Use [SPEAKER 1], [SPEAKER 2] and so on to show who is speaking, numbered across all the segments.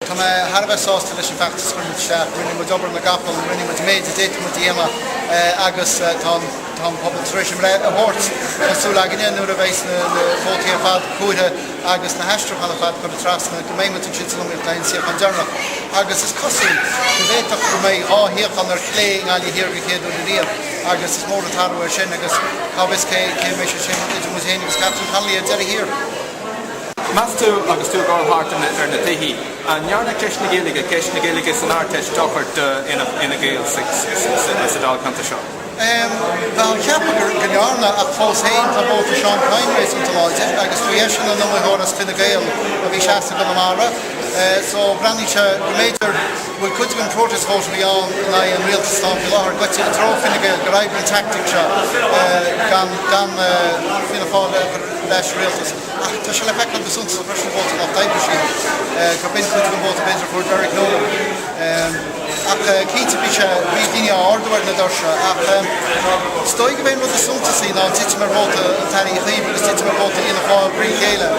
[SPEAKER 1] Tá Harbh sásta leis an feachtas chun isteach rinne mu dobar na gapal rinne mu méid a déit mu dhéama agus tá pobl tuéis a bhórt sú legan nuair a bhééis na fótaí a fad cuaithe agus na heistrach an fad chu trasna go méid an sin mé dain siach an dearnach. Agus is cosú go bhéach go méid áthíochan ar chlé gáilí hir go chéadú na riamh agus is mór atarú sin agus cabis cé mé sin idir muhéine agus captain Hanley a deir hir.
[SPEAKER 2] Mastu agus tú gáil hart ar na tuí an nearna ceis na Gaeilge san áirteis dochart ina Gael is a dáilcanta seo.
[SPEAKER 1] Well, ceappa gnearna ach fós héin tá bóta Seán Conrays an taláide agus fuéisian na nóitheoras Fine Gael a bhí seasta go amara. So branní se méidir bhfuil chuid an protest vote bhí an an rialtas stámpi láthir goite an tro Fine Gael go raibh an tactic se gan Fianna Fáil leis rialtas. Tá se le feicil go sunta freis an bóta nach daimhir sin go bin chuid an bóta beidir fuair Derek Nolan. Ach cínta bhí se bhí daine áardúir na dorse ach stoi go bhéin rud a sunta sí ná tite mar bóta an tarí chuomh agus tite mar bóta ina fáil brí chéile.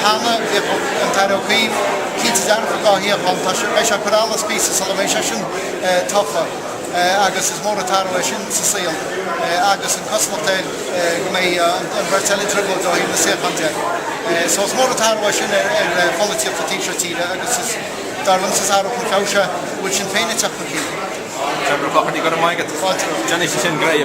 [SPEAKER 1] Hanna an tarí chuomh cínta dearfa gáthíochán tá bheith se chorála spísa sa bhéis se sin tofa agus is mór atarú sin sa síl agus an cosmoltail go mé an bhirteilí tribal do hí na séchante. So is mór atarú sin ar folatíocht a t-shirtíide agus is darlan sa ára chun causa bhfuil sin féine teach na cíl.
[SPEAKER 2] Trevor Clougherty got a mic at Jenny Shin Gray.